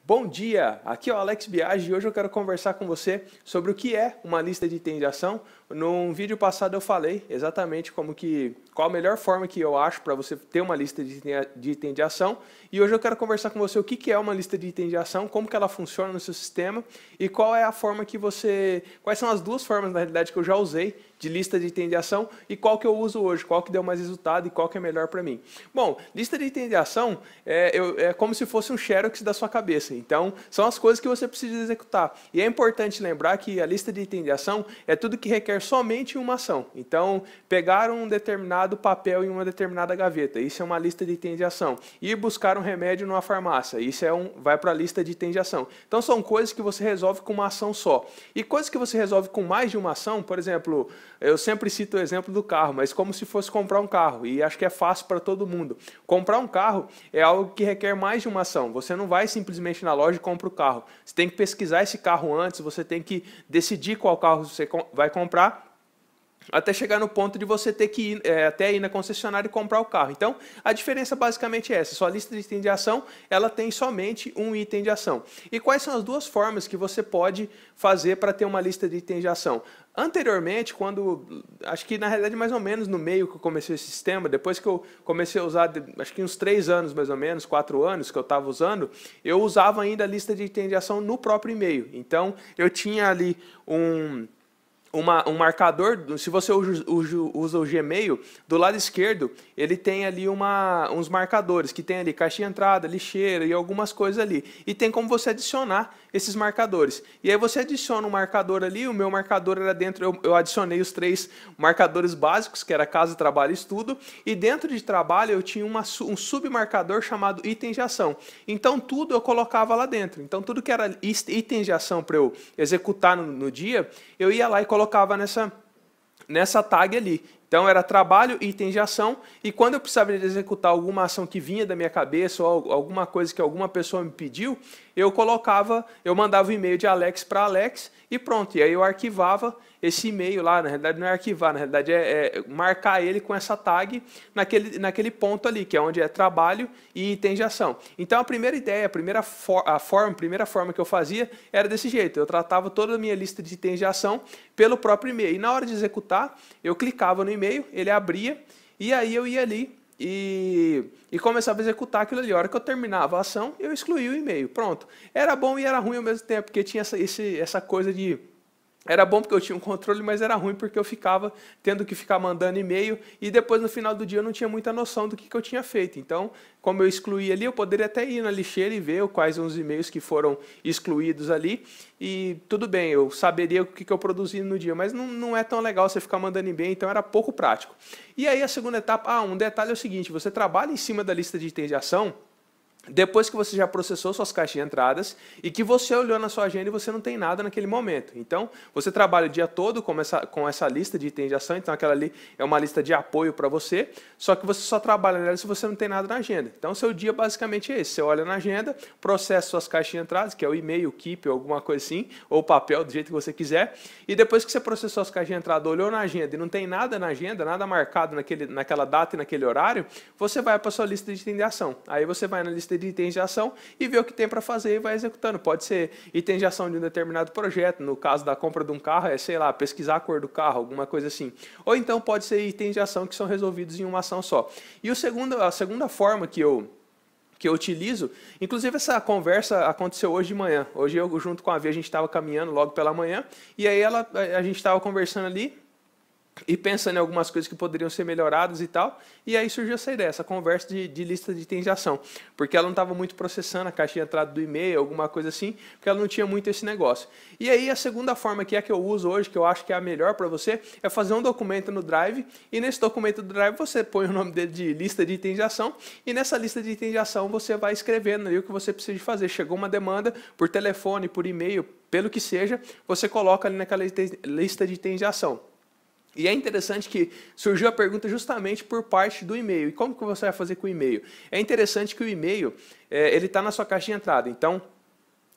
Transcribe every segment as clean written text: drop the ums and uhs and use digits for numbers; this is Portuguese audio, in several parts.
Bom dia, aqui é o Alex Biagi e hoje eu quero conversar com você sobre o que é uma lista de item de ação. Num vídeo passado eu falei exatamente qual a melhor forma que eu acho para você ter uma lista de item de ação. E hoje eu quero conversar com você o que é uma lista de item de ação, como que ela funciona no seu sistema e qual é a forma quais são as duas formas na realidade que eu já usei de lista de item de ação e qual que eu uso hoje, qual que deu mais resultado e qual que é melhor para mim. Bom, lista de item de ação é como se fosse um xerox da sua cabeça. Então, são as coisas que você precisa executar. E é importante lembrar que a lista de item de ação é tudo que requer somente uma ação. Então, pegar um determinado papel em uma determinada gaveta, isso é uma lista de item de ação. Ir buscar um remédio numa farmácia, isso vai para a lista de item de ação. Então, são coisas que você resolve com uma ação só. E coisas que você resolve com mais de uma ação, por exemplo, eu sempre cito o exemplo do carro, mas como se fosse comprar um carro, e acho que é fácil para todo mundo. Comprar um carro é algo que requer mais de uma ação. Você não vai simplesmente na loja e compra o carro. Você tem que pesquisar esse carro antes, você tem que decidir qual carro você vai comprar, até chegar no ponto de você ter que ir na concessionária e comprar o carro. Então, a diferença basicamente é essa. Sua lista de item de ação, ela tem somente um item de ação. E quais são as duas formas que você pode fazer para ter uma lista de itens de ação? Anteriormente, acho que na realidade mais ou menos no meio que eu comecei esse sistema, depois que eu comecei a usar, acho que uns 3 anos mais ou menos, 4 anos que eu estava usando, eu usava ainda a lista de itens de ação no próprio e-mail. Então, eu tinha ali um marcador. Se você usa o Gmail, do lado esquerdo ele tem ali uns marcadores, que tem ali caixa de entrada, lixeira e algumas coisas ali. E tem como você adicionar esses marcadores. E aí você adiciona um marcador ali, o meu marcador era dentro, eu adicionei os 3 marcadores básicos, que era casa, trabalho e estudo. E dentro de trabalho eu tinha um submarcador chamado itens de ação. Então tudo eu colocava lá dentro. Então tudo que era itens de ação para eu executar no dia, eu ia lá e colocava nessa tag ali. Então era trabalho, itens de ação, e quando eu precisava de executar alguma ação que vinha da minha cabeça ou alguma coisa que alguma pessoa me pediu, eu mandava o e-mail de Alex para Alex e pronto. E aí eu arquivava esse e-mail lá. Na realidade não é arquivar, na realidade é marcar ele com essa tag naquele ponto ali, que é onde é trabalho e itens de ação. Então a primeira ideia, a primeira forma que eu fazia era desse jeito. Eu tratava toda a minha lista de itens de ação pelo próprio e-mail. E na hora de executar, eu clicava no e-mail, ele abria, e aí eu ia ali e começava a executar aquilo ali. A hora que eu terminava a ação, eu excluía o e-mail. Pronto. Era bom e era ruim ao mesmo tempo, porque tinha essa coisa de... Era bom porque eu tinha um controle, mas era ruim porque eu ficava tendo que ficar mandando e-mail e depois no final do dia eu não tinha muita noção do que eu tinha feito. Então, como eu excluí ali, eu poderia até ir na lixeira e ver quais são os e-mails que foram excluídos ali e tudo bem, eu saberia o que eu produzi no dia, mas não é tão legal você ficar mandando e-mail, então era pouco prático. E aí a segunda etapa, um detalhe é o seguinte, você trabalha em cima da lista de itens de ação depois que você já processou suas caixas de entradas e que você olhou na sua agenda e você não tem nada naquele momento. Então, você trabalha o dia todo com essa lista de itens de ação, então aquela ali é uma lista de apoio para você, só que você só trabalha nela se você não tem nada na agenda. Então, seu dia basicamente é esse. Você olha na agenda, processa suas caixas de entradas, que é o e-mail, o Keep, alguma coisa assim, ou papel, do jeito que você quiser, e depois que você processou as caixas de entrada, olhou na agenda e não tem nada na agenda, nada marcado naquela data e naquele horário, você vai para a sua lista de itens de ação. Aí você vai na lista de itens de ação e vê o que tem para fazer e vai executando. Pode ser itens de ação de um determinado projeto, no caso da compra de um carro, sei lá, pesquisar a cor do carro, alguma coisa assim. Ou então pode ser itens de ação que são resolvidos em uma ação só. E a segunda forma que eu utilizo, inclusive essa conversa aconteceu hoje de manhã. Hoje eu junto com a V, a gente estava caminhando logo pela manhã, e aí a gente estava conversando ali, e pensando em algumas coisas que poderiam ser melhoradas e tal, e aí surgiu essa ideia, essa conversa de lista de itens de ação, porque ela não estava muito processando a caixa de entrada do e-mail, alguma coisa assim, porque ela não tinha muito esse negócio. E aí a segunda forma que eu uso hoje, que eu acho que é a melhor para você, é fazer um documento no Drive, e nesse documento do Drive você põe o nome dele de lista de itens de ação, e nessa lista de itens de ação você vai escrevendo ali o que você precisa de fazer. Chegou uma demanda por telefone, por e-mail, pelo que seja, você coloca ali naquela lista de itens de ação. E é interessante que surgiu a pergunta justamente por parte do e-mail. E como que você vai fazer com o e-mail? É interessante que o e-mail ele está na sua caixa de entrada. Então,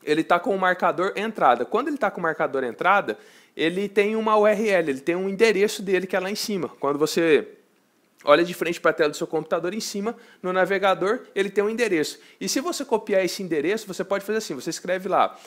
ele está com o marcador entrada. Quando ele está com o marcador entrada, ele tem uma URL, ele tem um endereço dele que é lá em cima. Quando você olha de frente para a tela do seu computador, em cima, no navegador, ele tem um endereço. E se você copiar esse endereço, você pode fazer assim, você escreve lá,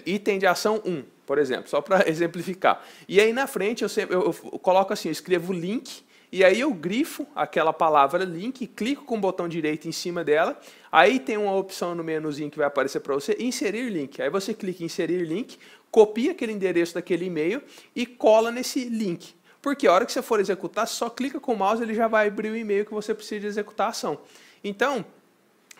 item de ação 1, por exemplo, só para exemplificar. E aí na frente eu coloco assim, eu escrevo link, e aí eu grifo aquela palavra link, clico com o botão direito em cima dela, aí tem uma opção no menuzinho que vai aparecer para você, inserir link. Aí você clica em inserir link, copia aquele endereço daquele e-mail e cola nesse link. Porque a hora que você for executar, só clica com o mouse, ele já vai abrir o e-mail que você precisa executar a ação. Então,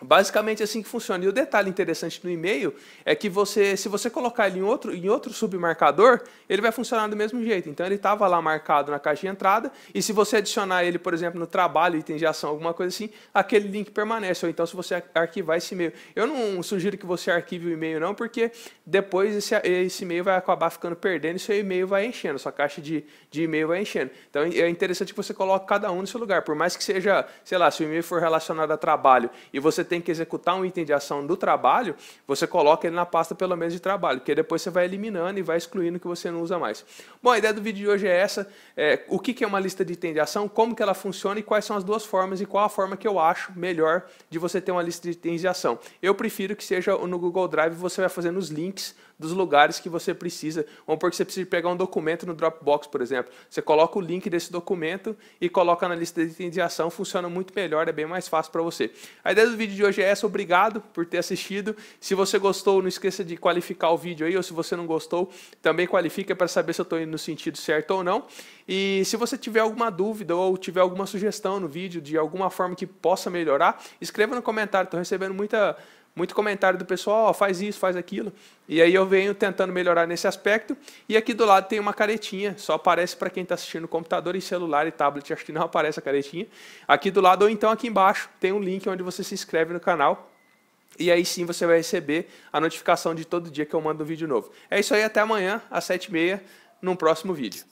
basicamente assim que funciona. E o detalhe interessante no e-mail é que se você colocar ele em outro submarcador, ele vai funcionar do mesmo jeito. Então ele estava lá marcado na caixa de entrada, e se você adicionar ele, por exemplo, no trabalho, item de ação, alguma coisa assim, aquele link permanece. Ou então se você arquivar esse e-mail. Eu não sugiro que você arquive o e-mail não, porque depois esse e-mail vai acabar ficando perdendo e seu e-mail vai enchendo, sua caixa de e-mail vai enchendo. Então é interessante que você coloque cada um no seu lugar. Por mais que seja, sei lá, se o e-mail for relacionado a trabalho e você tem que executar um item de ação do trabalho, você coloca ele na pasta pelo menos de trabalho, porque depois você vai eliminando e vai excluindo o que você não usa mais. Bom, a ideia do vídeo de hoje é essa, o que é uma lista de item de ação, como que ela funciona e quais são as duas formas e qual a forma que eu acho melhor de você ter uma lista de itens de ação. Eu prefiro que seja no Google Drive, você vai fazendo os links dos lugares que você precisa. Vamos supor que você precisa pegar um documento no Dropbox, por exemplo. Você coloca o link desse documento e coloca na lista de itens de ação, funciona muito melhor, é bem mais fácil para você. A ideia do vídeo de hoje é essa, obrigado por ter assistido. Se você gostou, não esqueça de qualificar o vídeo aí, ou se você não gostou, também qualifica para saber se eu estou indo no sentido certo ou não. E se você tiver alguma dúvida ou tiver alguma sugestão no vídeo, de alguma forma que possa melhorar, escreva no comentário, estou recebendo muito comentário do pessoal, faz isso, faz aquilo. E aí eu venho tentando melhorar nesse aspecto. E aqui do lado tem uma caretinha, só aparece para quem está assistindo no computador e celular e tablet, acho que não aparece a caretinha. Aqui do lado ou então aqui embaixo tem um link onde você se inscreve no canal. E aí sim você vai receber a notificação de todo dia que eu mando um vídeo novo. É isso aí, até amanhã às 7h30 num próximo vídeo.